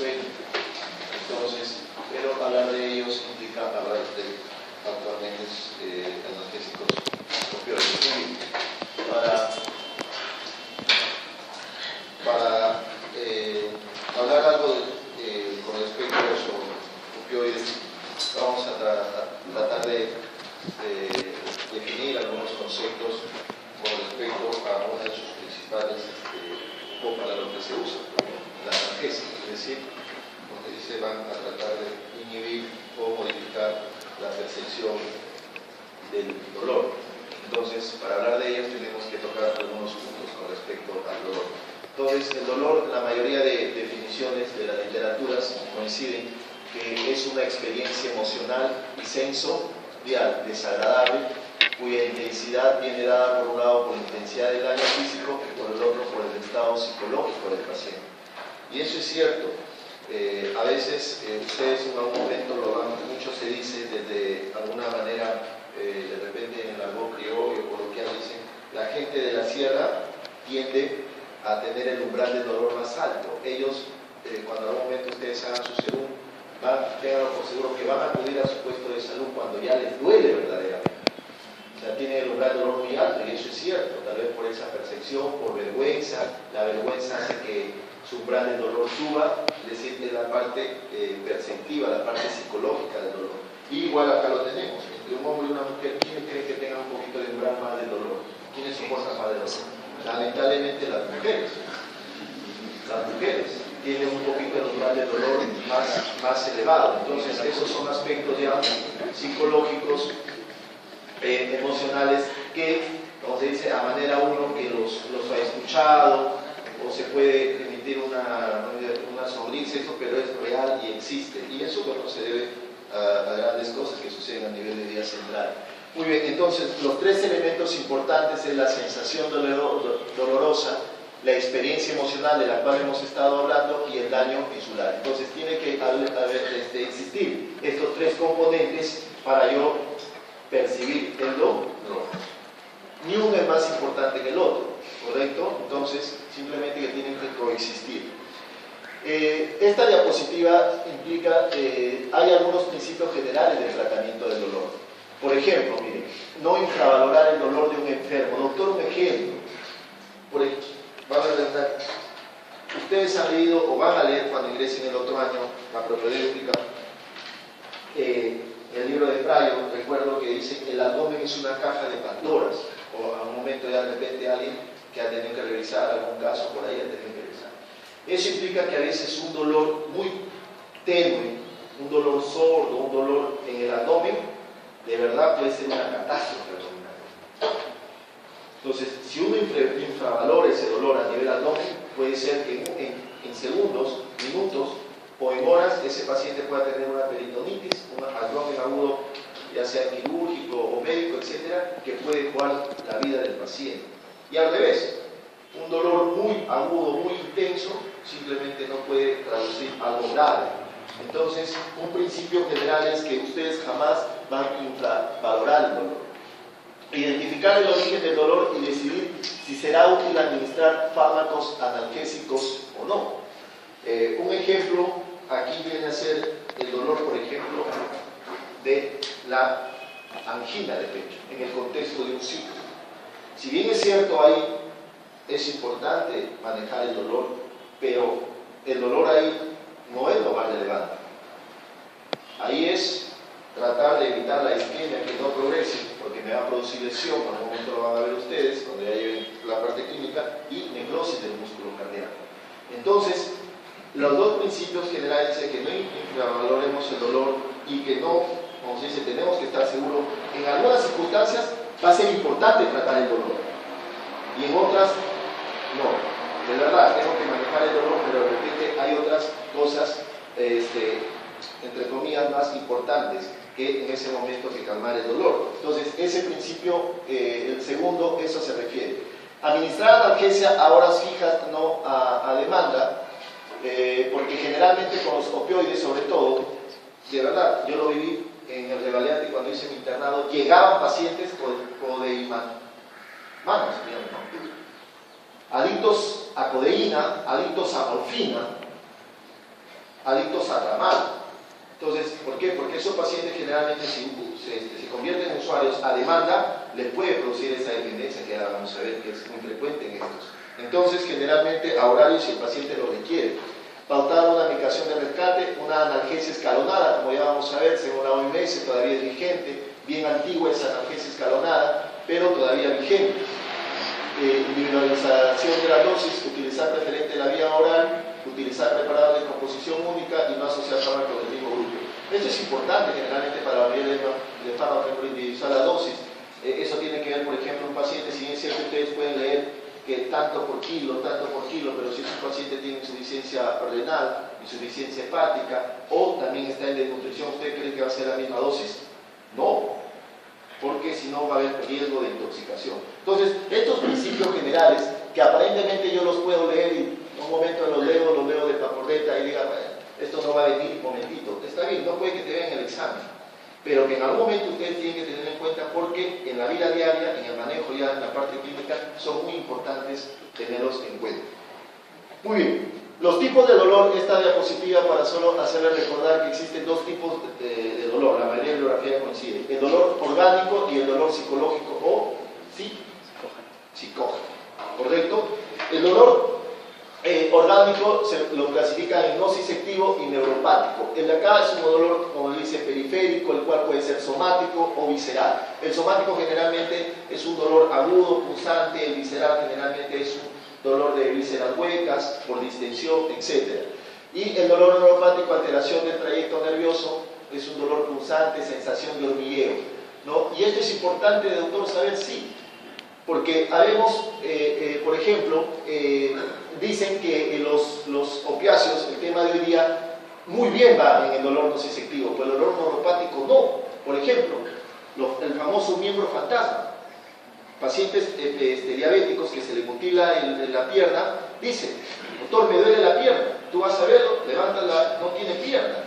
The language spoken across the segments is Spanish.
sueño. Entonces, pero hablar de ellos implica hablar de actualmente analgésicos opioides. Para hablar algo con respecto a los opioides, vamos a tratar de definir algunos conceptos con respecto a una de sus principales para lo que se usa, la analgesia, es decir, donde se van a tratar de inhibir o modificar la percepción del dolor. Entonces, para hablar de ellos tenemos que tocar algunos puntos con respecto al dolor. Entonces, el dolor, la mayoría de definiciones de las literaturas coinciden que es una experiencia emocional y sensorial desagradable, cuya intensidad viene dada por un lado por la intensidad del daño físico y por el otro por el estado psicológico del paciente. Y eso es cierto. A veces ustedes en algún momento mucho se dice desde alguna manera, de repente en el argot criollo o coloquial dicen, la gente de la sierra tiende a tener el umbral del dolor más alto. Ellos, cuando en algún momento ustedes hagan su según, tengan por seguro que van a acudir a su puesto de salud cuando ya les duele verdaderamente. O sea, tienen el umbral del dolor muy alto, y eso es cierto, tal vez por esa percepción, por vergüenza. La vergüenza hace que su umbral del dolor suba, es decir, es la parte perceptiva, la parte psicológica del dolor. Y igual acá lo tenemos, entre un hombre y una mujer, ¿quién cree que tenga un poquito de umbral más de dolor? ¿Quiénes soportan más de dolor? Lamentablemente las mujeres. Las mujeres tienen un poquito de umbral de dolor más elevado. Entonces, esos son aspectos ya psicológicos, emocionales, que, como se dice, a manera uno que los ha escuchado, o se puede emitir una sonrisa, eso, pero es real y existe. Y eso, bueno, se debe a grandes cosas que suceden a nivel de vía central. Muy bien, entonces, los tres elementos importantes es la sensación dolorosa, la experiencia emocional de la cual hemos estado hablando y el daño visual. Entonces, tiene que existir estos tres componentes para yo percibir el dolor. Ni uno es más importante que el otro, ¿correcto? Entonces, simplemente que tienen que coexistir. Esta diapositiva implica hay algunos principios generales del tratamiento del dolor. Por ejemplo, miren, no infravalorar el dolor de un enfermo. Doctor, un ejemplo. Ustedes han leído o van a leer cuando ingresen el otro año la propedéutica, el libro de Prayo, recuerdo que dice que el abdomen es una caja de Pandoras, o a un momento ya de repente alguien que ha tenido que revisar algún caso por ahí, ha tenido que revisar. Eso implica que a veces un dolor muy tenue, un dolor sordo, un dolor en el abdomen, de verdad puede ser una catástrofe abdominal. Entonces, si uno infravalora ese dolor a nivel abdomen, puede ser que en segundos, minutos o en horas ese paciente pueda tener una peritonitis, un abdomen agudo, ya sea quirúrgico o médico, etcétera, que puede jugar la vida del paciente. Y al revés, un dolor muy agudo, muy intenso, simplemente no puede traducir algo grave. Entonces, un principio general es que ustedes jamás van a infravalorar el dolor. Identificar el origen del dolor y decidir si será útil administrar fármacos analgésicos o no. Un ejemplo aquí viene a ser el dolor, por ejemplo, de la angina de pecho, en el contexto de un ciclo. Si bien es cierto, ahí es importante manejar el dolor, pero el dolor ahí no es lo más relevante. Ahí es tratar de evitar la isquemia, que no progrese, porque me va a producir lesión, en algún momento lo van a ver ustedes, cuando ya lleven la parte clínica, y necrosis del músculo cardíaco. Entonces, los dos principios generales es que no infravaloremos el dolor y que no, como se dice, tenemos que estar seguros. En algunas circunstancias va a ser importante tratar el dolor, y en otras, no. De verdad, tengo que manejar el dolor, pero de repente hay otras cosas, entre comillas, más importantes que en ese momento que calmar el dolor. Entonces, ese principio, el segundo, eso se refiere. Administrar analgesia a horas fijas, no a demanda, porque generalmente con los opioides, sobre todo, de verdad, yo lo viví en el Revaliante cuando hice mi internado, llegaban pacientes codeimanos, adictos a codeína, adictos a morfina, adictos a tramal. Entonces, ¿por qué? Porque esos pacientes generalmente se convierten en usuarios a demanda, les puede producir esa dependencia que ahora vamos a ver que es muy frecuente en estos. Entonces, generalmente a horario si el paciente lo requiere. Pautar una medicación de rescate, una analgesia escalonada, como ya vamos a ver, según la OMS, todavía es vigente, bien antigua esa analgesia escalonada, pero todavía vigente. Individualización de la dosis, utilizar preferente la vía oral, utilizar preparados de composición única y no asociar fármacos del mismo grupo. Esto es importante generalmente para la mayoría de fármacos por individualizar la dosis. Eso tiene que ver, por ejemplo, un paciente, si bien es cierto ustedes pueden leer que tanto por kilo, pero si ese paciente tiene insuficiencia renal, insuficiencia hepática o también está en desnutrición, ¿usted cree que va a ser la misma dosis? No, porque si no va a haber riesgo de intoxicación. Entonces, estos principios generales, que aparentemente yo los puedo leer y en un momento los leo de papordeta y diga, bueno, esto no va a venir un momentito, está bien, no puede que te vean el examen, pero que en algún momento ustedes tienen que tener en cuenta porque en la vida diaria, en el manejo ya en la parte clínica, son muy importantes tenerlos en cuenta. Muy bien, los tipos de dolor, esta diapositiva para solo hacerles recordar que existen dos tipos de dolor, la mayoría de bibliografía coincide, el dolor orgánico y el dolor psicológico o psicógeno, ¿correcto? El dolor orgánico se lo clasifica en nociceptivo y neuropático. El de acá es un dolor, como dice, periférico, el cual puede ser somático o visceral. El somático generalmente es un dolor agudo, punzante, el visceral generalmente es un dolor de vísceras huecas, por distensión, etc. Y el dolor neuropático, alteración del trayecto nervioso, es un dolor punzante, sensación de hormigueo, ¿no? Y esto es importante, doctor, saber sí, porque habemos, por ejemplo, dicen que los opiáceos, el tema de hoy día, muy bien va en el dolor nociceptivo, pero el dolor neuropático no. Por ejemplo, el famoso miembro fantasma. Pacientes diabéticos que se le mutila la pierna, dicen, doctor, me duele la pierna, tú vas a verlo, levántala, no tiene pierna,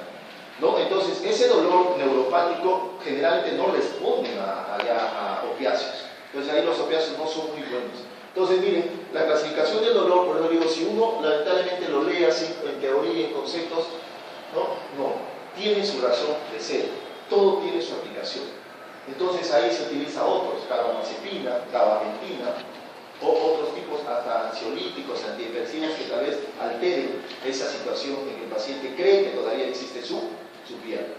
¿no? Entonces, ese dolor neuropático generalmente no responde a opiáceos. Entonces, ahí los opiáceos no son muy buenos. Entonces, miren, la clasificación del dolor, por eso digo, si uno lamentablemente lo lee así, en teoría, en conceptos, no, tiene su razón de ser, todo tiene su aplicación. Entonces ahí se utiliza otros, carbamazepina, gabapentina, o otros tipos hasta ansiolíticos, antidepresivos que tal vez alteren esa situación en que el paciente cree que todavía existe su pierna.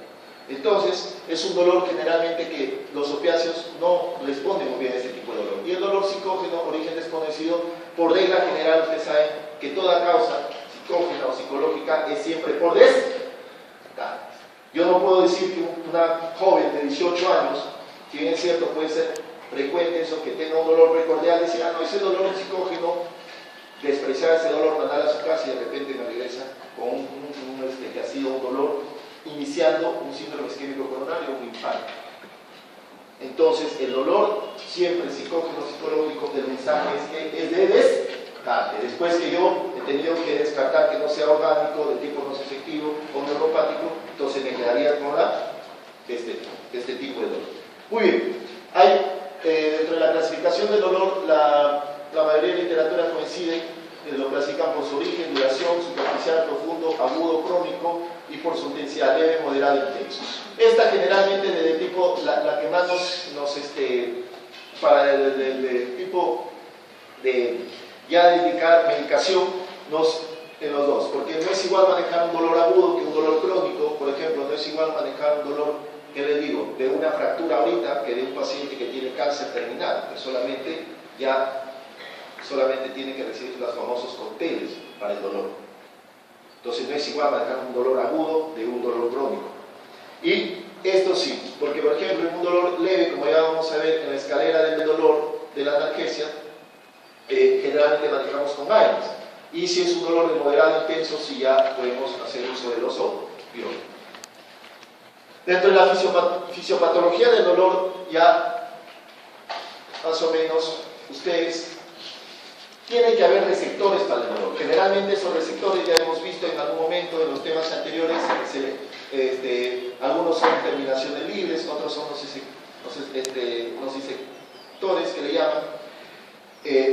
Entonces, es un dolor generalmente que los opiáceos no responden muy bien a este tipo de dolor. Y el dolor psicógeno, origen desconocido, por regla general, ustedes saben que toda causa psicógena o psicológica es siempre por descargas. Yo no puedo decir que una joven de 18 años, si bien es cierto, puede ser frecuente eso, que tenga un dolor precordial, decir, no, ese dolor psicógeno, despreciar ese dolor, mandarla a su casa y de repente me regresa con que ha sido un dolor iniciando un síndrome isquémico coronario o un infarto. Entonces, el dolor, siempre psicógeno, psicológico, el mensaje es que es de descarte. Después que yo he tenido que descartar que no sea orgánico, de tipo nociceptivo o neuropático, entonces me quedaría con este tipo de dolor. Muy bien, hay dentro de la clasificación del dolor, la mayoría de literatura coincide, lo clasifican por su origen, duración, superficial, profundo, agudo, crónico y por su intensidad leve, moderada e intenso. Esta generalmente de tipo, la que más para el tipo de ya de indicar medicación en los dos, porque no es igual manejar un dolor agudo que un dolor crónico. Por ejemplo, no es igual manejar un dolor, ¿qué les digo?, de una fractura ahorita que de un paciente que tiene cáncer terminal, que solamente tiene que recibir los famosos cócteles para el dolor. Entonces no es igual manejar un dolor agudo de un dolor crónico. Y esto sí, porque por ejemplo en un dolor leve, como ya vamos a ver en la escalera del dolor de la analgesia, generalmente manejamos con AINES. Y si es un dolor de moderado intenso, sí ya podemos hacer uso de los opioides. Dentro de la fisiopatología del dolor, ya más o menos ustedes tiene que haber receptores para el dolor. Generalmente esos receptores ya hemos visto en algún momento en los temas anteriores, algunos son terminaciones libres, otros son nociceptores que le llaman,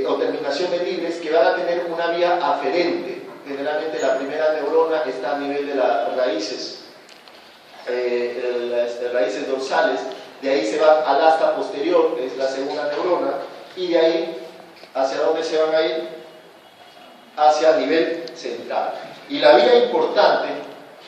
o terminaciones libres que van a tener una vía aferente. generalmente la primera neurona está a nivel de las raíces, las raíces dorsales, de ahí se va al asta posterior, que es la segunda neurona, y de ahí, ¿hacia dónde se van a ir? Hacia el nivel central. Y la vía importante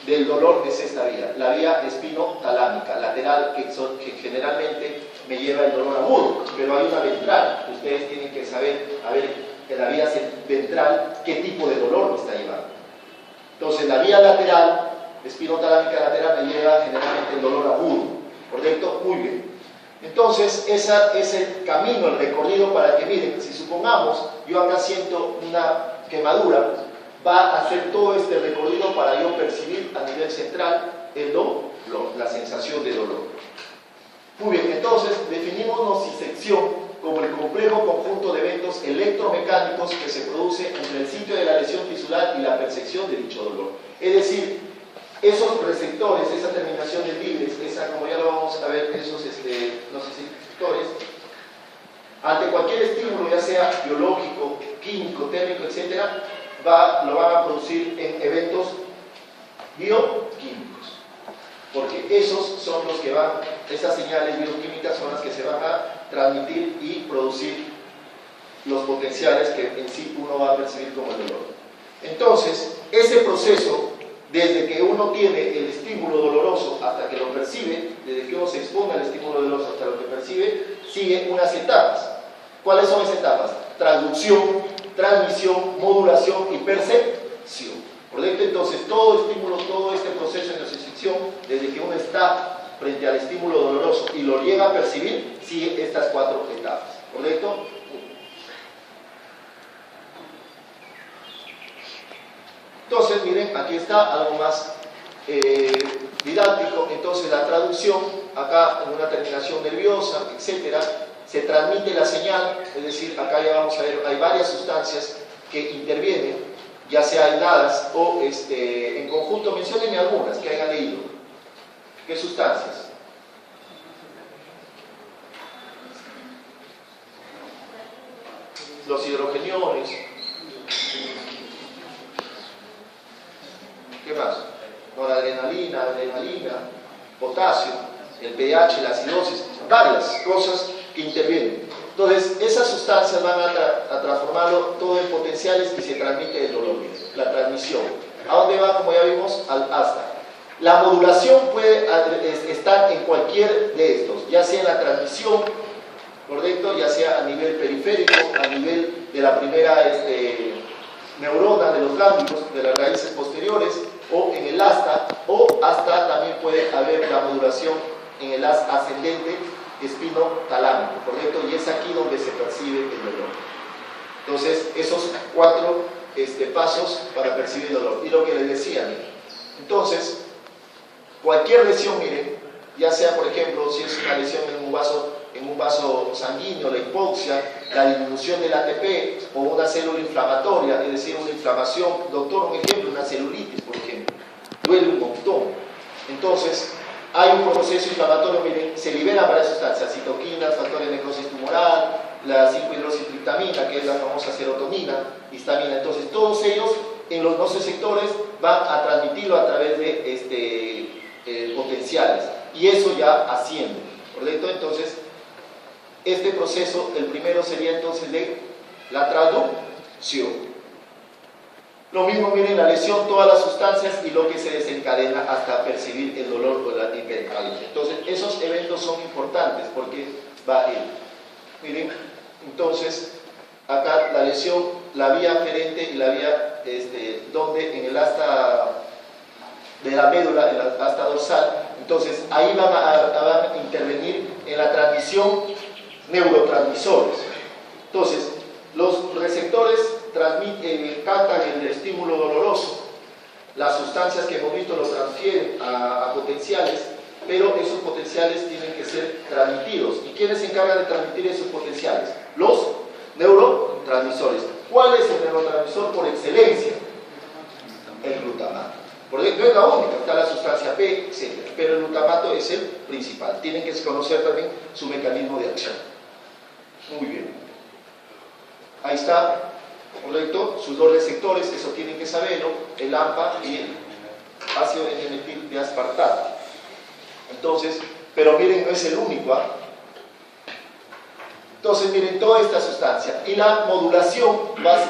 del dolor es esta vía, la vía espinotalámica, lateral, que generalmente me lleva el dolor agudo, pero hay una ventral. Ustedes tienen que saber, a ver, en la vía ventral, qué tipo de dolor me está llevando. Entonces, la vía lateral, espinotalámica lateral, me lleva generalmente el dolor agudo, ¿correcto? Muy bien. Entonces, ese es el camino, el recorrido para que, miren, si supongamos, yo acá siento una quemadura, va a hacer todo este recorrido para yo percibir a nivel central el dolor, la sensación de dolor. Muy bien, entonces definimos nocicepción como el complejo conjunto de eventos electromecánicos que se produce entre el sitio de la lesión tisular y la percepción de dicho dolor. Es decir, esos receptores, esa terminación de libres, como ya lo vamos a ver, esos nociceptores, ante cualquier estímulo, ya sea biológico, químico, térmico, etc., lo van a producir en eventos bioquímicos, porque esos son los que esas señales bioquímicas son las que se van a transmitir y producir los potenciales que en sí uno va a percibir como el dolor. Entonces, ese proceso, desde que uno tiene el estímulo doloroso hasta que lo percibe, desde que uno se expone al estímulo doloroso hasta lo que percibe, sigue unas etapas. ¿Cuáles son esas etapas? Traducción, transmisión, modulación y percepción. ¿Correcto? Entonces, todo estímulo, todo este proceso de nocicepción, desde que uno está frente al estímulo doloroso y lo llega a percibir, sigue estas 4 etapas. ¿Correcto? Entonces, miren, aquí está algo más didáctico. Entonces, la traducción, acá en una terminación nerviosa, etcétera, se transmite la señal, es decir, acá ya vamos a ver, hay varias sustancias que intervienen, ya sea aisladas o en conjunto. Menciónenme algunas que hayan leído. ¿Qué sustancias? Los hidrogeniones. ¿Qué más? Noradrenalina, adrenalina, potasio, el pH, la acidosis, varias cosas que intervienen. Entonces, esas sustancias van a transformarlo todo en potenciales y se transmite el dolor, la transmisión. ¿A dónde va? Como ya vimos, al asta. La modulación puede estar en cualquier de estos, ya sea en la transmisión, ¿correcto? Ya sea a nivel periférico, a nivel de la primera neurona de los gánglios, de las raíces posteriores, o en el asta, o hasta también puede haber la modulación en el asta ascendente espinotalámico, ¿correcto? Y es aquí donde se percibe el dolor. Entonces, esos 4 pasos para percibir el dolor. Y lo que les decía, entonces, cualquier lesión, miren, ya sea, por ejemplo, si es una lesión en un vaso sanguíneo, la hipoxia, la disminución del ATP o una célula inflamatoria, es decir, una inflamación, doctor, un ejemplo, una celulitis, por ejemplo, duele un montón. Entonces, hay un proceso inflamatorio, miren, se liberan varias sustancias, citoquinas, factores de necrosis tumoral, la 5-hidroxitriptamina, que es la famosa serotonina, histamina. Entonces, todos ellos en los nociceptores van a transmitirlo a través de potenciales, y eso ya asciende, ¿correcto? Entonces, este proceso, el primero sería entonces de la traducción. Lo mismo, miren, la lesión, todas las sustancias y lo que se desencadena hasta percibir el dolor o la hipercalcia. Entonces, esos eventos son importantes porque va a ir. Miren, entonces, acá la lesión, la vía aferente y la vía, donde en el asta de la médula, en la asta dorsal, entonces ahí van a intervenir en la transmisión neurotransmisores. Entonces, los receptores captan el estímulo doloroso, las sustancias que hemos visto lo transfieren a potenciales, pero esos potenciales tienen que ser transmitidos. ¿Y quiénes se encargan de transmitir esos potenciales? Los neurotransmisores. ¿Cuál es el neurotransmisor por excelencia? El glutamato. No es la única, está la sustancia P, etc. Pero el glutamato es el principal. Tienen que conocer también su mecanismo de acción. Muy bien. Ahí está. ¿correcto? Sus dos receptores, eso tienen que saberlo, el AMPA y el ácido N-metil de aspartato. Entonces, pero miren, no es el único, ¿ah? Entonces, miren, toda esta sustancia. Y la modulación va a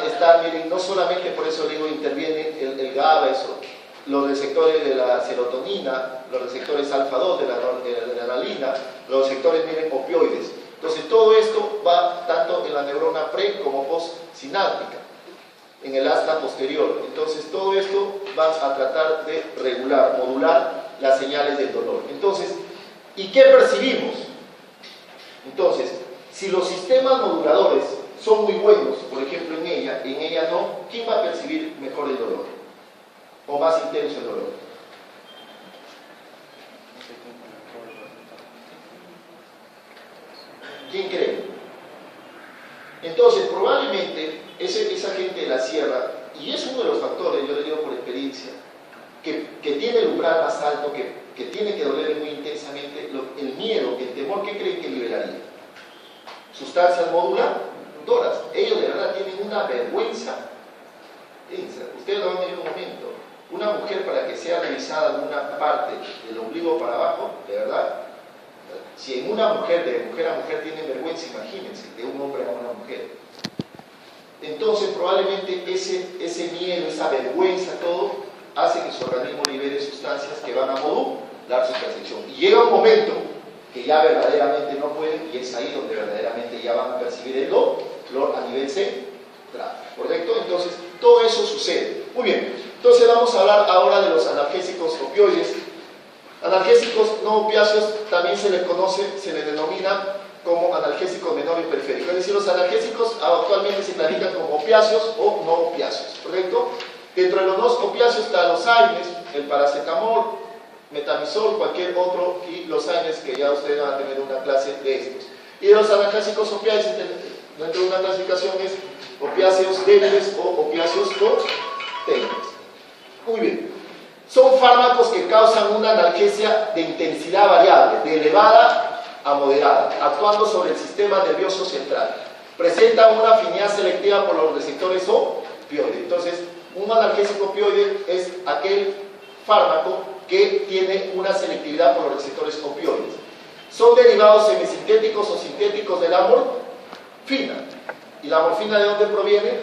estar, miren, no solamente, por eso digo, interviene el GABA, eso, los receptores de la serotonina, los receptores alfa-2 de la adrenalina, los receptores, miren, opioides. Entonces, todo esto va tanto en la neurona pre como postsináptica, en el asta posterior. Entonces, todo esto va a tratar de regular, modular las señales del dolor. Entonces, ¿y qué percibimos? Entonces, si los sistemas moduladores son muy buenos, por ejemplo en ella no, ¿quién va a percibir mejor el dolor? ¿O más intenso el dolor? ¿Quién cree? Entonces, probablemente esa gente de la sierra, y es uno de los factores, yo le digo por experiencia, que tiene el umbral más alto, que tiene que doler muy intensamente, el miedo, el temor, ¿qué creen que liberaría? Sustancias moduladoras. Ellos de verdad tienen una vergüenza. Ustedes lo van a ver en un momento. Una mujer, para que sea revisada en una parte del ombligo para abajo, de verdad, si en una mujer, de mujer a mujer, tienen vergüenza, imagínense, de un hombre a una mujer. Entonces, probablemente ese miedo, esa vergüenza, todo, hace que su organismo libere sustancias que van a modular su percepción. Y llega un momento que ya verdaderamente no pueden, y es ahí donde verdaderamente ya van a percibir el dolor a nivel central, ¿correcto? Entonces, todo eso sucede. Muy bien, entonces vamos a hablar ahora de los analgésicos opioides. Analgésicos no opiáceos también se les conoce, se les denomina como analgésicos menores periféricos. Es decir, los analgésicos actualmente se clasifican como opiáceos o no opiáceos, ¿correcto? Dentro de los no opiáceos están los AINES, el paracetamol, metamizol, cualquier otro, y los AINES, que ya ustedes van a tener una clase de estos. Y de los analgésicos opiáceos, dentro de una clasificación es opiáceos débiles o opiáceos potentes. Muy bien. Son fármacos que causan una analgesia de intensidad variable, de elevada a moderada, actuando sobre el sistema nervioso central. Presentan una afinidad selectiva por los receptores opioides. Entonces, un analgésico opioide es aquel fármaco que tiene una selectividad por los receptores opioides. Son derivados semisintéticos o sintéticos de la morfina. ¿Y la morfina de dónde proviene?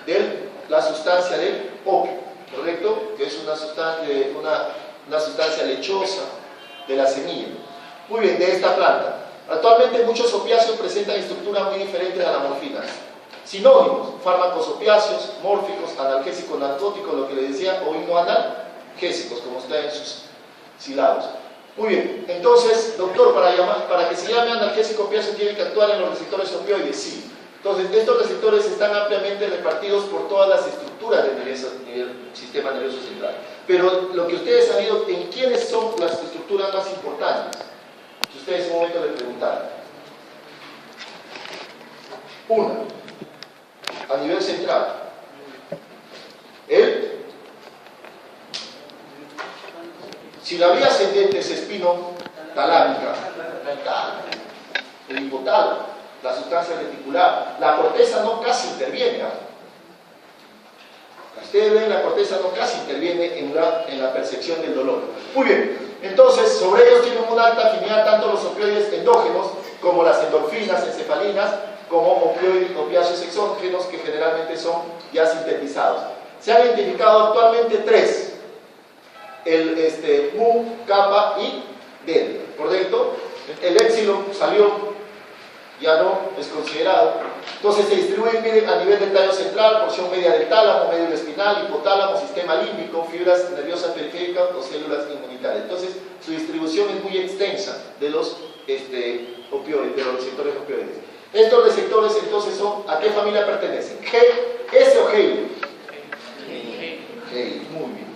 De la sustancia del opio, ¿correcto? Que es una sustancia lechosa de la semilla. Muy bien, de esta planta. Actualmente muchos opiáceos presentan estructuras muy diferentes a la morfina. Sinónimos: fármacos opiáceos, mórficos, analgésicos narcóticos, lo que les decía, o analgésicos, como está en sus sílabos. Muy bien, entonces, doctor, para que se llame analgésico opiáceo tiene que actuar en los receptores opioides, sí. Entonces, estos receptores están ampliamente repartidos por todas las estructuras del sistema nervioso central. Pero lo que ustedes han ido, ¿en quiénes son las estructuras más importantes? Si ustedes en un momento le preguntaran. Una, a nivel central, si la vía ascendente es espino talámica, el hipotálamo, la sustancia reticular, la corteza no casi interviene. Ustedes ven, la corteza no casi interviene en la percepción del dolor. Muy bien, entonces sobre ellos tienen una alta afinidad tanto los opioides endógenos como las endorfinas, encefalinas, como opiáceos exógenos, que generalmente son ya sintetizados. Se han identificado actualmente 3: el mu, kappa y delta, ¿correcto? El épsilon salió, ya no es considerado. Entonces se distribuyen, miren, a nivel del tallo central, porción media del tálamo, medio espinal, hipotálamo, sistema límbico, fibras nerviosas periféricas o células inmunitarias. Entonces su distribución es muy extensa de los opioides, de los receptores opioides. Estos receptores entonces son, ¿a qué familia pertenecen? G, S o G. G, muy bien.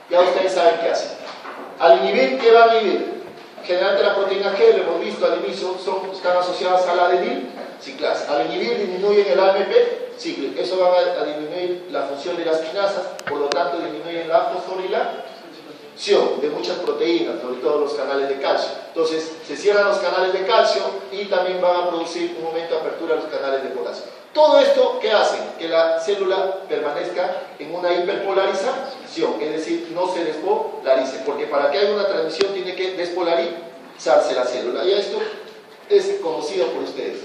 Ya ustedes saben qué hacen. Al inhibir, ¿qué van a inhibir? Generalmente la proteína G, lo hemos visto al inicio, están asociadas a la adenilciclasa. Al inhibir disminuyen el AMP cíclico. Eso va a disminuir la función de las quinasas, por lo tanto disminuyen la fosforilación. de muchas proteínas, sobre todo los canales de calcio. Entonces, se cierran los canales de calcio y también van a producir un momento de apertura a los canales de potasio. Todo esto, ¿qué hace? Que la célula permanezca en una hiperpolarización, es decir, no se despolarice, porque para que haya una transmisión tiene que despolarizarse la célula, y esto es conocido por ustedes.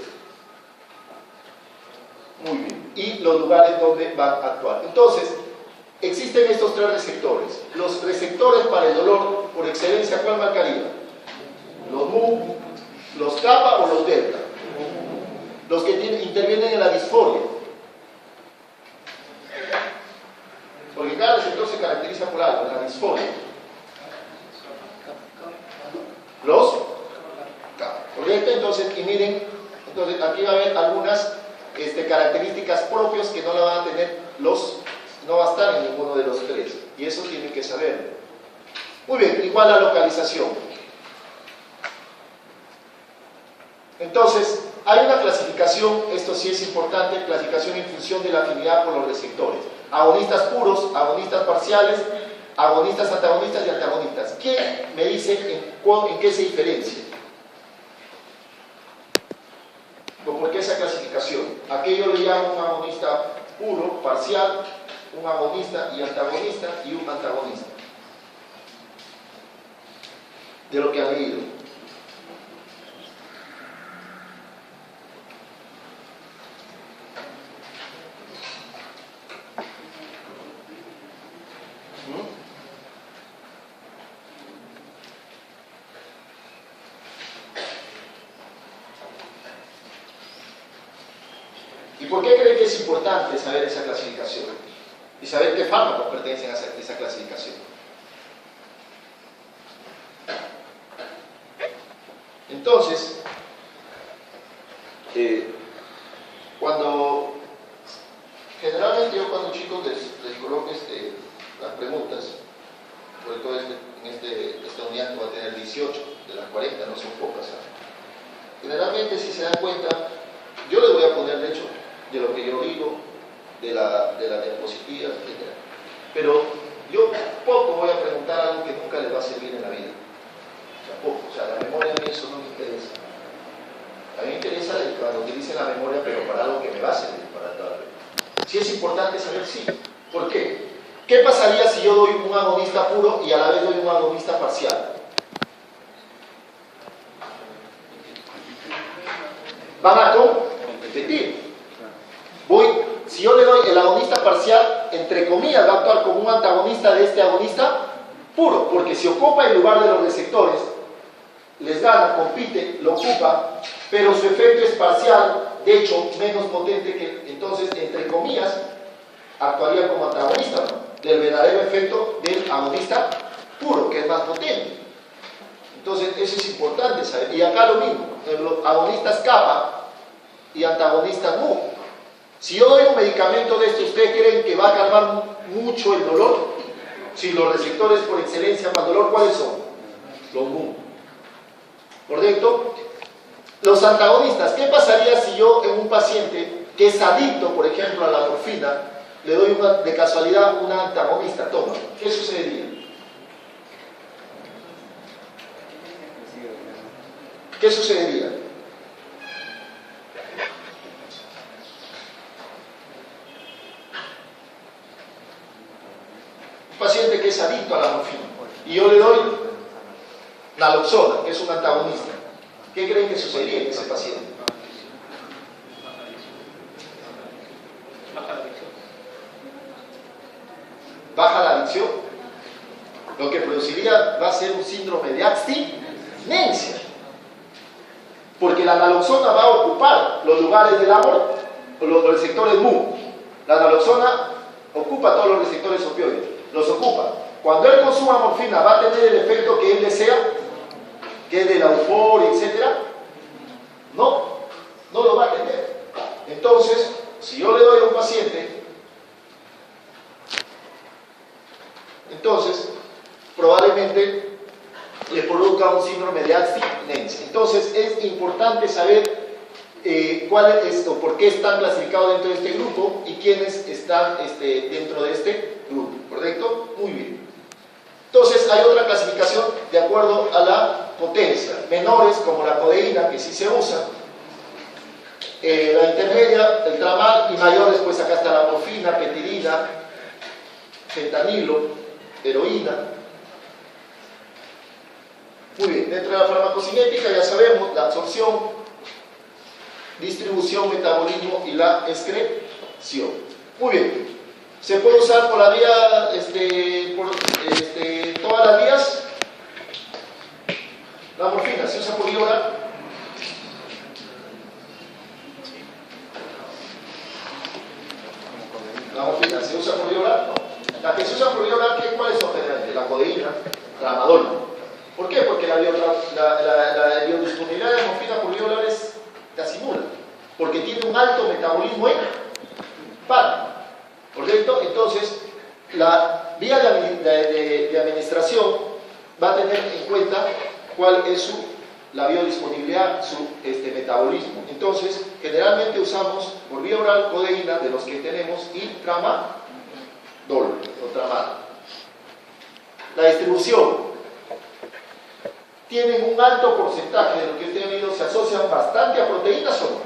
Muy bien. Y los lugares donde van a actuar. Entonces, existen estos tres receptores. Los receptores para el dolor, por excelencia, ¿cuál marcaría? Los mu, los kappa o los delta. Los que intervienen en la disforia. Porque cada receptor se caracteriza por algo, en la disforia. Los kappa. ¿Correcto? Entonces, y miren, entonces aquí va a haber algunas características propias que no la van a tener no va a estar en ninguno de los tres, y eso tienen que saberlo. Muy bien, igual la localización. Entonces, hay una clasificación, esto sí es importante, clasificación en función de la afinidad por los receptores. Agonistas puros, agonistas parciales, agonistas, antagonistas y antagonistas. ¿Quién me dice en qué se diferencia? ¿Por qué esa clasificación? Aquello le llamo un agonista puro, parcial, un agonista y antagonista, y un antagonista. De lo que han leído. ¿Y por qué creen que es importante saber esa clasificación? Y saber qué fármacos pertenecen a esa clasificación. Entonces, generalmente yo cuando chicos les coloco las preguntas, sobre todo en esta unidad que va a tener 18 de las 40, no son pocas, ¿sabes? Generalmente, si se dan cuenta, yo les voy a poner, de hecho, de lo que yo digo, de la diapositiva, etc. Pero yo poco voy a preguntar algo que nunca les va a servir en la vida. O sea, poco. O sea, la memoria a mí eso no me interesa. A mí me interesa cuando utilicen la memoria, pero para algo que me va a servir para toda la vida. Sí es importante saber, sí. ¿Por qué? ¿Qué pasaría si yo doy un agonista puro y a la vez doy un agonista parcial? Van a competir. Si yo le doy el agonista parcial, entre comillas, va a actuar como un antagonista de este agonista puro, porque si ocupa el lugar de los receptores, les gana, compite, lo ocupa, pero su efecto es parcial, de hecho, menos potente que, entonces, entre comillas, actuaría como antagonista, ¿no?, del verdadero efecto del agonista puro, que es más potente. Entonces, eso es importante saber. Y acá lo mismo, los agonistas kappa y antagonistas mu. Si yo doy un medicamento de esto, ¿ustedes creen que va a calmar mucho el dolor? Si los receptores por excelencia para el dolor, ¿cuáles son? Los mu. ¿Correcto? Los antagonistas, ¿qué pasaría si yo en un paciente que es adicto, por ejemplo, a la morfina, le doy de casualidad una antagonista? Toma, ¿qué sucedería? ¿Qué sucedería? Un paciente que es adicto a la morfina y yo le doy naloxona, que es un antagonista, ¿qué creen que sucedería en ese paciente? Baja la adicción. Lo que produciría va a ser un síndrome de abstinencia, porque la naloxona va a ocupar los lugares del amor, los receptores mu. La naloxona ocupa todos los receptores opioides, los ocupa. Cuando él consuma morfina, ¿va a tener el efecto que él desea? Que es de la euforia, etc. No, no lo va a tener. Entonces, si yo le doy a un paciente, entonces, probablemente le produzca un síndrome de abstinencia. Entonces, es importante saber cuál es o por qué están clasificados dentro de este grupo y quiénes están dentro de este grupo. ¿Correcto? Muy bien. Entonces hay otra clasificación de acuerdo a la potencia. Menores como la codeína, que sí se usa. La intermedia, el tramal, y mayores, pues acá está la morfina, petidina, fentanilo, heroína. Muy bien, dentro de la farmacocinética ya sabemos la absorción, distribución, metabolismo y la excreción. Muy bien, se puede usar por la vía, todas las vías. La morfina se usa por vía oral. La morfina se usa por vía oral, no. La que se usa por vía oral, ¿cuáles son generalmente? La codeína, tramadol. ¿Por qué? Porque la biodisponibilidad de la morfina por vía oral es casi nula, porque tiene un alto metabolismo en par, ¿correcto? Entonces, la vía de administración va a tener en cuenta cuál es la biodisponibilidad, su metabolismo. Entonces, generalmente usamos por vía oral codeína de los que tenemos y tramadol o tramadol. La distribución. Tienen un alto porcentaje de lo que usted ha visto, se asocian bastante a proteínas o no.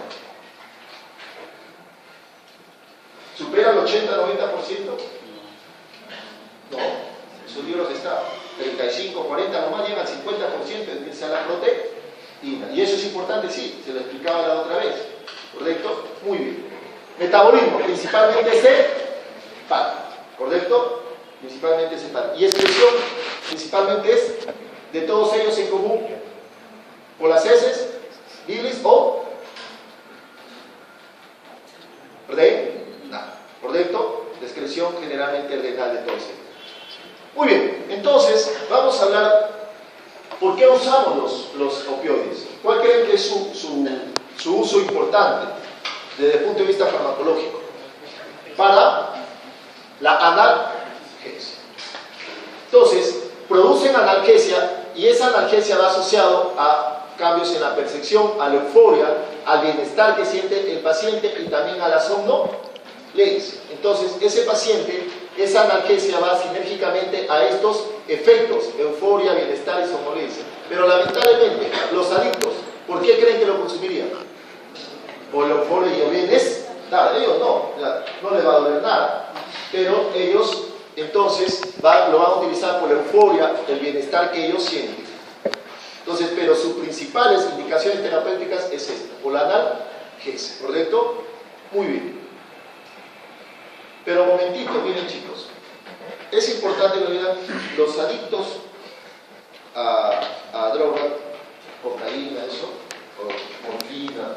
¿Supera el 80-90%? No, en sus libros está 35, 40, nomás llega al 50% de la proteína. Y eso es importante, sí, se lo explicaba la otra vez. ¿Correcto? Muy bien. Metabolismo, principalmente se para. ¿Correcto? Principalmente se para. Y excreción, principalmente es de todos ellos en común, por las heces, bilis o renal, ¿correcto? La excreción generalmente renal de todos ellos. Muy bien, entonces vamos a hablar por qué usamos los opioides. ¿Cuál creen que es su uso importante desde el punto de vista farmacológico? Para la analgesia. Entonces, producen analgesia y esa analgesia va asociado a cambios en la percepción, a la euforia, al bienestar que siente el paciente y también a la somnolencia. Entonces, ese paciente, esa analgesia va sinérgicamente a estos efectos, euforia, bienestar y somnolencia. Pero lamentablemente, los adictos, ¿por qué creen que lo consumirían? Por la euforia y el bienestar. Ellos no les va a doler nada, pero ellos entonces lo van a utilizar por la euforia, el bienestar que ellos sienten. Entonces, pero sus principales indicaciones terapéuticas es esta, por la analgesia, ¿correcto? Muy bien. Pero un momentito, miren chicos, es importante que vean los adictos a droga, cocaína, eso, o morfina,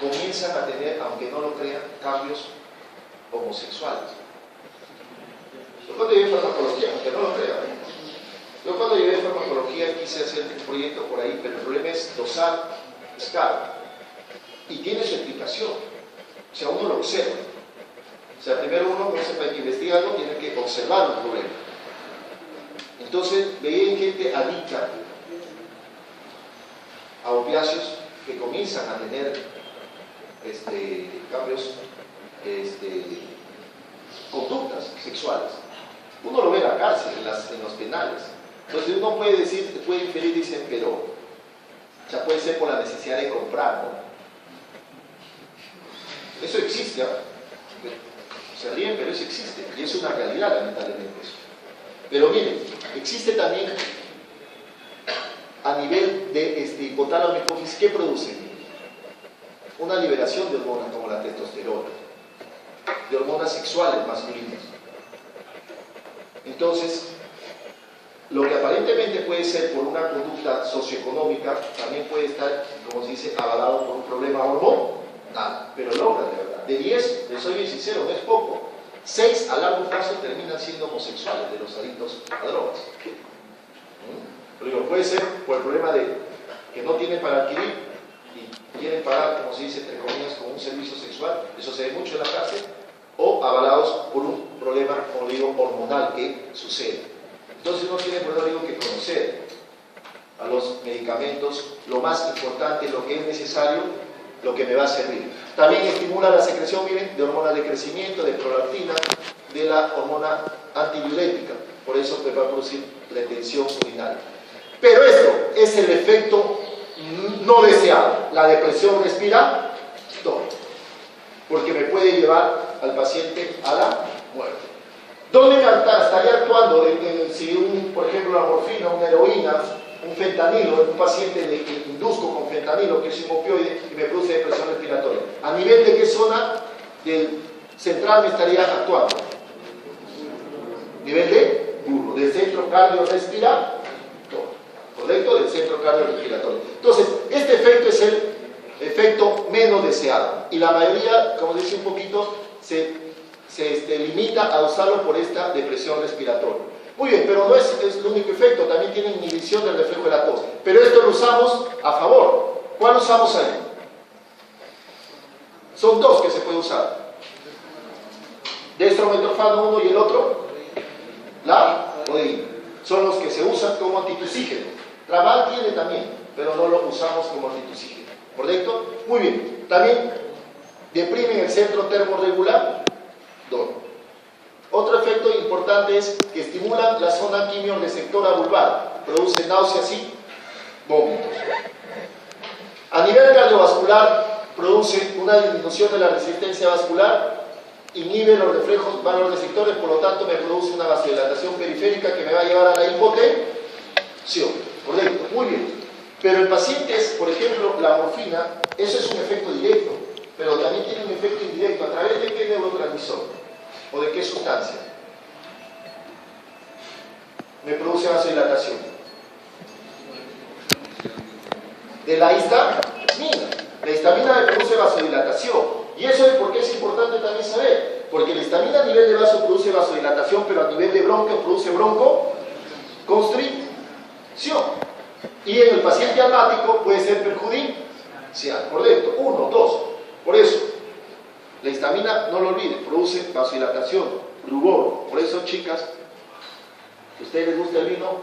comienzan a tener, aunque no lo crean, cambios homosexuales. Yo cuando llevé farmacología, aunque no lo crean, yo cuando llevé farmacología quise hacer un proyecto por ahí, pero el problema es dosar, es caro, y tiene su explicación. O sea, uno lo observa. O sea, primero uno, para que investigue algo, tiene que observar un problema. Entonces, veía gente adicta a opiáceos que comienzan a tener cambios, conductas sexuales. Uno lo ve en la cárcel, en los penales. Entonces uno puede decir, puede inferir, dicen, pero o sea, puede ser por la necesidad de comprar, ¿no? Eso existe, ¿eh? Se ríen, pero eso existe, y es una realidad, lamentablemente eso. Pero miren, existe también a nivel de hipotálamo hipófisis, ¿qué produce? Una liberación de hormonas como la testosterona, de hormonas sexuales masculinas. Entonces, lo que aparentemente puede ser por una conducta socioeconómica, también puede estar, como se dice, avalado por un problema hormonal, pero logra, de verdad. De 10, les soy bien sincero, no es poco. 6 a largo plazo terminan siendo homosexuales de los adictos a drogas. Pero puede ser por el problema de que no tienen para adquirir y quieren pagar, como se dice, entre comillas, con un servicio sexual, eso se ve mucho en la cárcel, o avalados por un problema, como digo, hormonal que sucede. Entonces uno tiene, por eso digo, que conocer a los medicamentos, lo más importante, lo que es necesario, lo que me va a servir. También estimula la secreción, miren, de hormonas de crecimiento, de prolactina, de la hormona antidiurética. Por eso va a producir retención urinaria. Pero esto es el efecto no deseado, la depresión respiratoria, porque me puede llevar al paciente a la muerte. ¿Dónde estaría actuando? Si por ejemplo la morfina, una heroína, un fentanilo, un paciente que induzco con fentanilo, que es un opioide y me produce depresión respiratoria. ¿A nivel de qué zona del central me estaría actuando? Nivel de burro, del centro cardiorrespiratorio, ¿correcto? Del centro cardiorrespiratorio. Entonces, este efecto es el efecto menos deseado y la mayoría, como dice un poquito, se limita a usarlo por esta depresión respiratoria. Muy bien, pero no es el único efecto, también tiene inhibición del reflejo de la tos. Pero esto lo usamos a favor. ¿Cuál usamos ahí? Son dos que se puede usar. Destrometorfano uno y el otro, la codeína. Son los que se usan como antitusígeno. Tramal tiene también, pero no lo usamos como antitusígeno. ¿Correcto? Muy bien. También deprimen el centro termorregular. Otro efecto importante es que estimulan la zona quimioreceptora vulvar, produce náuseas y vómitos. A nivel cardiovascular, produce una disminución de la resistencia vascular, inhibe los reflejos vasoreceptores, por lo tanto me produce una vasodilatación periférica que me va a llevar a la hipotensión. Correcto, muy bien. Pero en pacientes, por ejemplo, la morfina, eso es un efecto directo, pero también tiene un efecto indirecto. ¿A través de qué neurotransmisor? ¿O de qué sustancia? Me produce vasodilatación. De la histamina. La histamina me produce vasodilatación. Y eso es porque es importante también saber. Porque la histamina a nivel de vaso produce vasodilatación, pero a nivel de bronquio produce broncoconstricción. Y en el paciente asmático puede ser perjudicial. Correcto. 1, 2. Por eso. La histamina, no lo olviden, produce vasodilatación, rubor. Por eso, chicas, si a ustedes les gusta el vino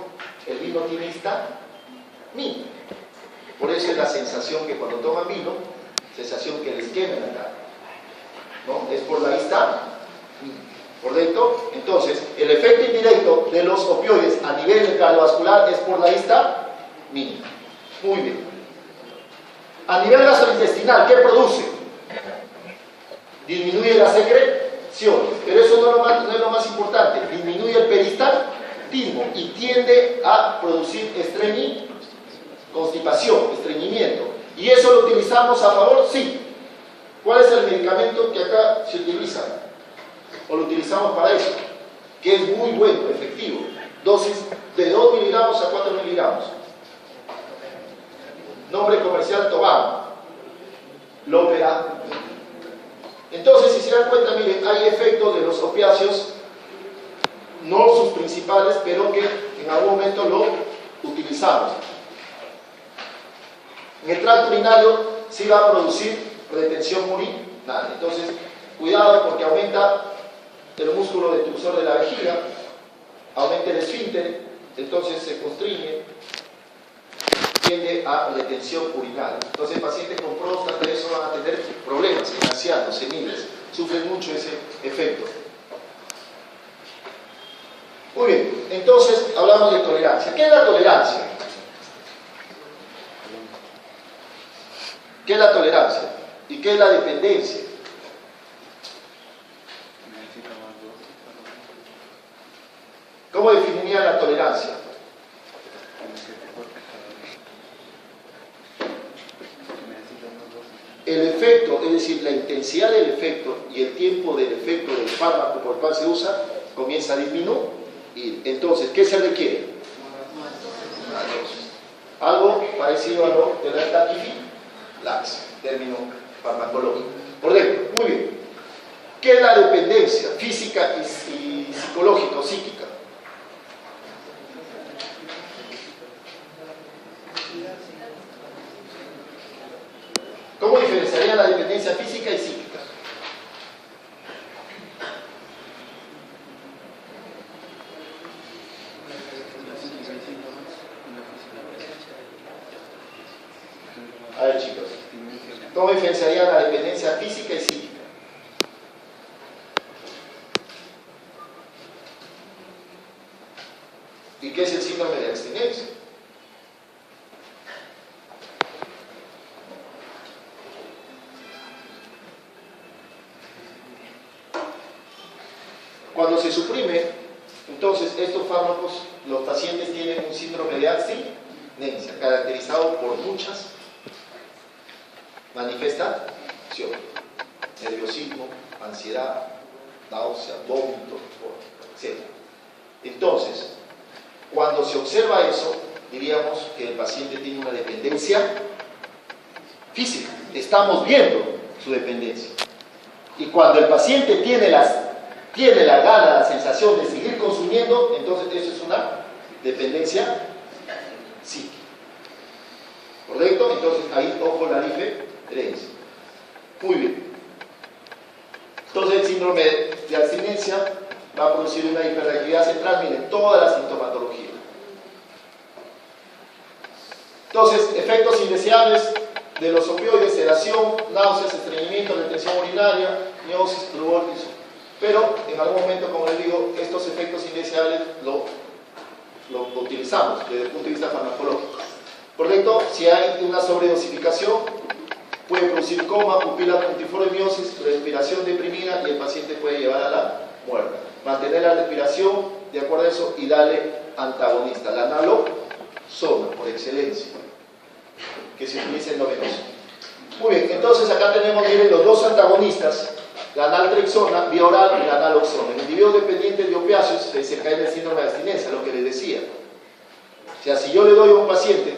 tiene histamina. Por eso es la sensación que cuando toman vino, sensación que les quema la cara. ¿No? Es por la histamina. ¿Correcto? Entonces, el efecto indirecto de los opioides a nivel cardiovascular es por la histamina. Muy bien. A nivel gastrointestinal, ¿qué produce? Disminuye las secreciones, pero eso no es lo más importante. Disminuye el peristaltismo y tiende a producir constipación, estreñimiento. ¿Y eso lo utilizamos a favor? Sí. ¿Cuál es el medicamento que acá se utiliza? O lo utilizamos para eso, que es muy bueno, efectivo. Dosis de 2 miligramos a 4 miligramos. Nombre comercial Tobam. Lopera. Entonces, si se dan cuenta, miren, hay efectos de los opiáceos, no sus principales, pero que en algún momento lo utilizamos. En el tracto urinario sí va a producir retención urinaria. Entonces, cuidado porque aumenta el músculo detrusor de la vejiga, aumenta el esfínter, entonces se constriñe, tiende a retención urinaria. Entonces, pacientes con próstata, eso van a tener problemas, en ancianos, seniles, sufren mucho ese efecto. Muy bien, entonces hablamos de tolerancia. ¿Qué es la tolerancia? ¿Qué es la tolerancia? ¿Y qué es la dependencia? ¿Cómo definiría la tolerancia? El efecto, es decir, la intensidad del efecto y el tiempo del efecto del fármaco por el cual se usa, comienza a disminuir. Entonces, ¿qué se requiere? Algo parecido a lo de la taquifilaxia, término farmacológico. Correcto, muy bien. ¿Qué es la dependencia física y psicológica o psíquica? ¿Cómo diferenciaría la dependencia física y psíquica? A ver, chicos, ¿cómo diferenciaría la dependencia física y psíquica? ¿Y qué es el síndrome de abstinencia? Cuando se suprime, entonces estos fármacos, los pacientes tienen un síndrome de abstinencia, caracterizado por muchas manifestaciones: nerviosismo, ansiedad, náusea, vómito, etc. Entonces, cuando se observa eso, diríamos que el paciente tiene una dependencia física. Estamos viendo su dependencia. Y cuando el paciente tiene la gana, la sensación de seguir consumiendo, entonces eso es una dependencia psíquica. ¿Correcto? Entonces ahí ojo la diferencia. Muy bien. Entonces el síndrome de abstinencia va a producir una hiperactividad central, miren, toda la sintomatología. Entonces, efectos indeseables de los opioides: sedación, náuseas, estreñimiento, retención urinaria, miosis, rubor. Pero en algún momento, como les digo, estos efectos indeseables lo utilizamos desde el punto de vista farmacológico. Correcto, si hay una sobredosificación, puede producir coma, pupila puntiforme, miosis, respiración deprimida y el paciente puede llevar a la muerte. Mantener la respiración de acuerdo a eso y darle antagonista, la naloxona por excelencia, que se utiliza en lo venoso. Muy bien, entonces acá tenemos, miren, los dos antagonistas, la naltrexona vía oral y la naloxona. En individuos dependientes de opiáceos se cae en el síndrome de abstinencia, lo que les decía. O sea, si yo le doy a un paciente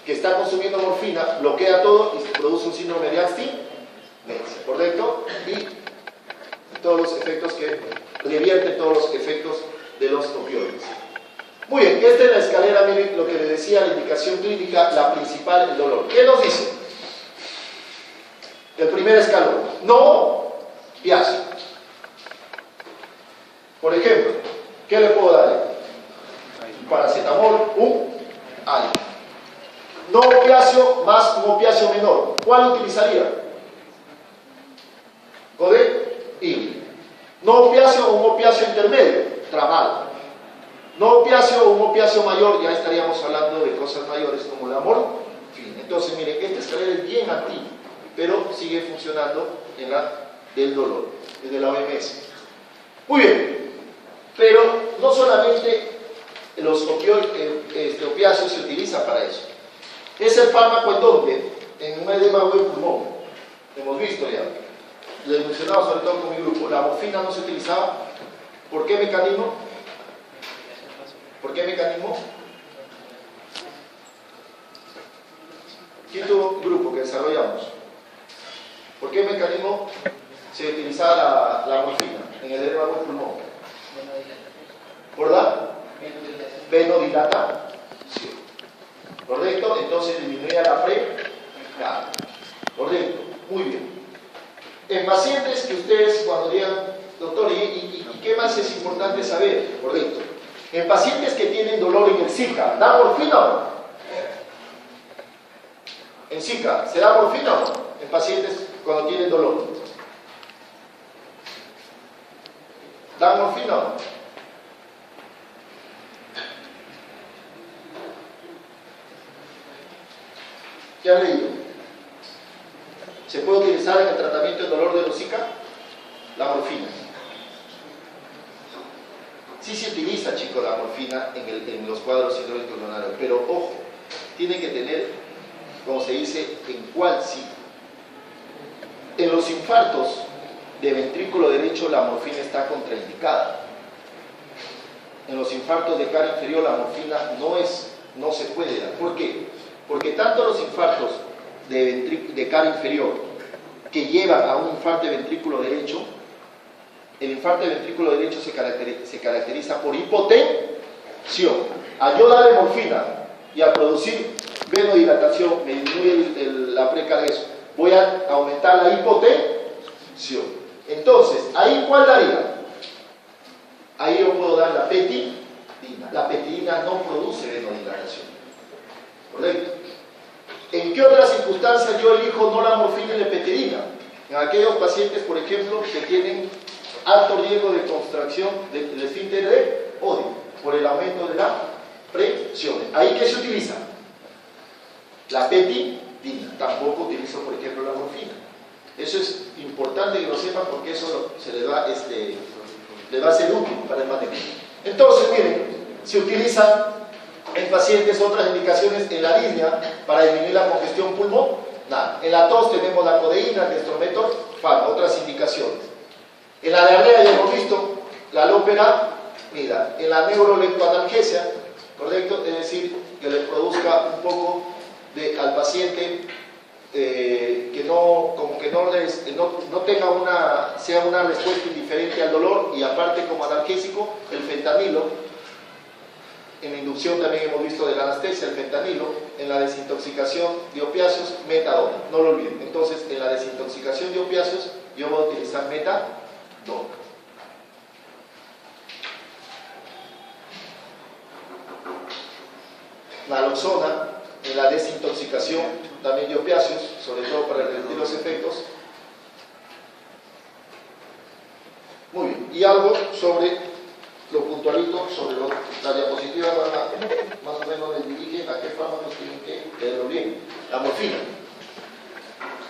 que está consumiendo morfina, bloquea todo y se produce un síndrome de abstinencia, ¿correcto? Y todos los efectos que revierte todos los efectos de los opioides. Muy bien, esta es la escalera, miren lo que les decía, la indicación clínica, la principal, el dolor. ¿Qué nos dice? El primer escalón, no opiáceo. Por ejemplo, ¿qué le puedo dar? Paracetamol, un año. No opiáceo más un opiáceo menor. ¿Cuál utilizaría? Codeína. No opiáceo o un opiáceo intermedio, tramal. No opiáceo o un opiáceo mayor, ya estaríamos hablando de cosas mayores como la morfina. Entonces, miren, esta escalera es bien antigua, pero sigue funcionando en la del dolor, desde la OMS. Muy bien, pero no solamente los opiáceos se utilizan para eso. Es el fármaco en donde, en un edema del pulmón, hemos visto ya, les mencionaba sobre todo con mi grupo, la morfina no se utilizaba. ¿Por qué mecanismo? ¿Por qué mecanismo? Quinto grupo que desarrollamos. ¿Por qué mecanismo se utilizaba la morfina en el edema del pulmón? ¿Por la? Venodilatación. ¿Correcto? Entonces disminuía la precardia. ¿Correcto? Muy bien. En pacientes que ustedes cuando digan, doctor, ¿y qué más es importante saber? Correcto. En pacientes que tienen dolor en el Zika, ¿da morfina o no? En Zika, ¿se da morfina o no? En pacientes cuando tienen dolor. ¿Da morfina o no? ¿Qué han leído? ¿Se puede utilizar en el tratamiento del dolor de los Zika? La morfina. Sí se utiliza, chicos, la morfina en los cuadros síndrome coronarios, pero ojo, tiene que tener, como se dice, en cuál sí. En los infartos de ventrículo derecho la morfina está contraindicada. En los infartos de cara inferior la morfina no se puede dar. ¿Por qué? Porque tanto los infartos de cara inferior que llevan a un infarto de ventrículo derecho, el infarto de ventrículo derecho se caracteriza por hipotensión. Al yo darle morfina y al producir venodilatación, me disminuye la precardia, voy a aumentar la hipotensión. Entonces, ¿ahí cuál daría? Ahí yo puedo dar la petidina. La petidina no produce venodilatación. ¿Correcto? ¿En qué otras circunstancias yo elijo no la morfina y la petidina? En aquellos pacientes, por ejemplo, que tienen alto riesgo de contracción del esfínter de Oddi por el aumento de la presiones. ¿Ahí qué se utiliza? La petidina. Tampoco utilizo, por ejemplo, la morfina. Eso es importante que lo sepan porque eso se les va, les va a ser útil para el manejo. Entonces, miren, se utilizan en pacientes otras indicaciones en la línea para disminuir la congestión pulmonar. En la tos tenemos la codeína, el dextrometorfano, otras indicaciones. En la diarrea ya hemos visto la loperamida. En la neuroleptoanalgesia, correcto, es decir, que le produzca un poco al paciente que no, como que no tenga sea una respuesta indiferente al dolor, y aparte como analgésico el fentanilo. En la inducción también hemos visto de la anestesia el fentanilo. En la desintoxicación de opiáceos, metadona, no lo olviden. Entonces, en la desintoxicación de opiáceos yo voy a utilizar metadona. Naloxona en la desintoxicación también de opiáceos, sobre todo para revertir los efectos. Muy bien, y algo sobre lo puntualito, sobre la diapositiva más o menos les dirige a qué fármacos tienen que leerlo bien. La morfina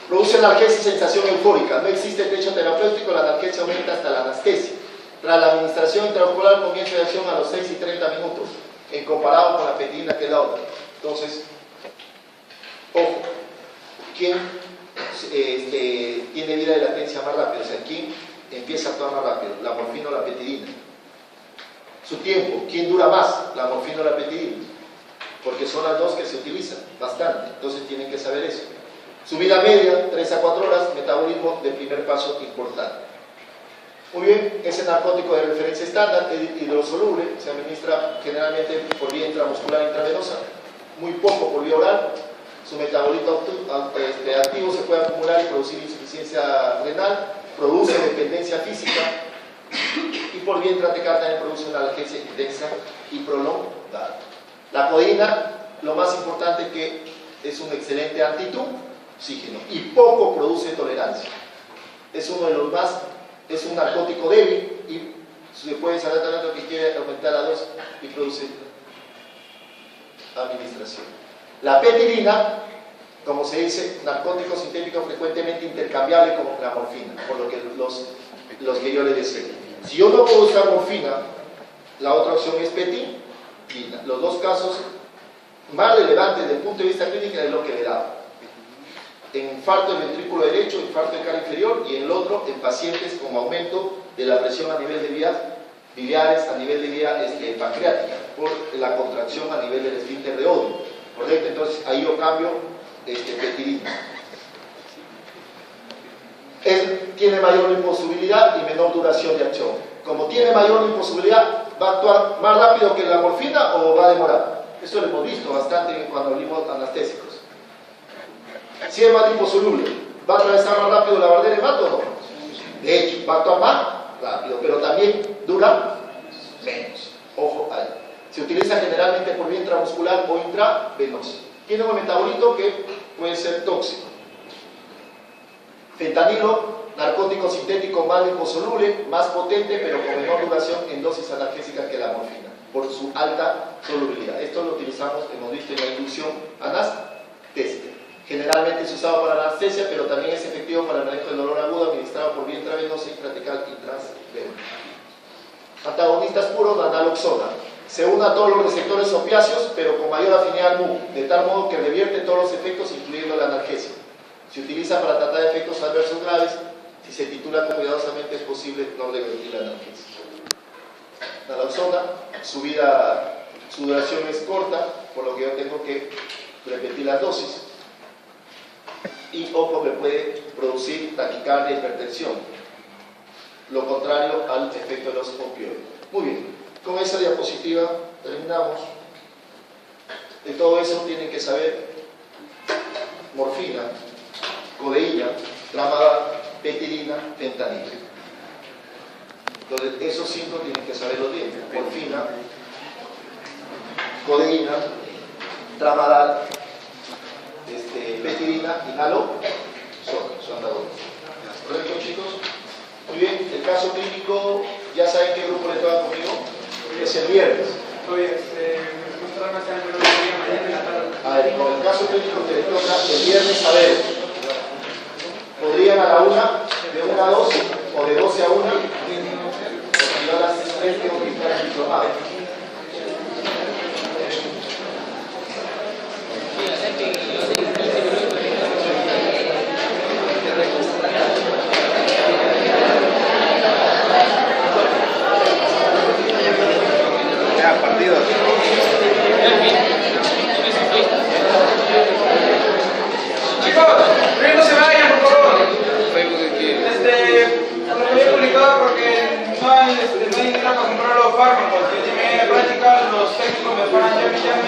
produce analgesia y sensación eufórica. No existe techo terapéutico, la analgesia aumenta hasta la anestesia. Tras la administración intraocular comienza de acción a los 6 y 30 minutos, en comparado con la petidina, que es la otra. Entonces, ojo, ¿quién tiene vida de latencia más rápido? O sea, ¿quién empieza a actuar más rápido? ¿La morfina o la petidina? Su tiempo, ¿quién dura más? ¿La morfina o la petidina? Porque son las dos que se utilizan bastante, entonces tienen que saber eso. Su vida media, 3 a 4 horas, metabolismo de primer paso importante. Muy bien, ese narcótico de referencia estándar, hidrosoluble, se administra generalmente por vía intramuscular intravenosa, muy poco por vía oral. Su metabolito activo se puede acumular y producir insuficiencia renal, produce dependencia física, y por vía intratecal también produce una analgesia intensa y prolongada. La codeína, lo más importante, que es un excelente antituxígeno y poco produce tolerancia. Es uno de los más, es un narcótico débil y se puede saber tanto que quiere aumentar la dosis y produce administración. La petidina, como se dice, narcótico sintético frecuentemente intercambiable con la morfina, por lo que los que yo les decía. Si yo no puedo usar morfina, la otra opción es petidina. Los dos casos más relevantes desde el punto de vista clínico es lo que le daba. En infarto del ventrículo derecho, infarto de cara inferior, y en el otro en pacientes con aumento de la presión a nivel de vías biliares, a nivel de vía pancreática, por la contracción a nivel del esfínter de Oddi. ¿Correcto? Entonces ahí yo cambio petidina. Él tiene mayor liposubilidad y menor duración de acción. Como tiene mayor liposubilidad, ¿va a actuar más rápido que la morfina o va a demorar? Esto lo hemos visto bastante cuando hablamos anestésicos. Si es más liposoluble, ¿va a atravesar más rápido la barrera de hemato o no? De hecho, va a actuar más rápido, pero también dura menos. Ojo ahí. Se utiliza generalmente por vía intramuscular o intravenosa. Tiene un metabolito que puede ser tóxico. Fentanilo, narcótico sintético más liposoluble, más potente, pero con menor duración en dosis analgésicas que la morfina, por su alta solubilidad. Esto lo utilizamos, hemos visto, en la inducción anestésica. Generalmente es usado para la anestesia, pero también es efectivo para el manejo del dolor agudo, administrado por vía intravenosa, intratecal y transvenosa. Antagonistas puros, la naloxona. Se une a todos los receptores opiáceos, pero con mayor afinidad al MU, de tal modo que revierte todos los efectos, incluyendo la analgesia. Se utiliza para tratar efectos adversos graves. Si se titula con cuidadosamente, es posible no revertir la analgesia. Naloxona, su duración es corta, por lo que yo tengo que repetir las dosis. Y ojo, me puede producir taquicardia e hipertensión, lo contrario al efecto de los opioides. Muy bien, con esa diapositiva terminamos. De todo eso tienen que saber morfina, codeína, tramadol, petidina, fentanilo. Entonces, esos 5 tienen que saberlos bien: morfina, codeína, tramadol, petidina y naloxona. Son las dos. ¿Correcto, chicos? Muy bien, el caso clínico, ya saben qué grupo le toca conmigo. Es el viernes. Oye, A ver, con el caso clínico que les toca el viernes, a ver, podrían a la 1, de 1 a 2, o de 12 a 1, y yo a las 3 tengo que estar en diplomado. Ya, partidos.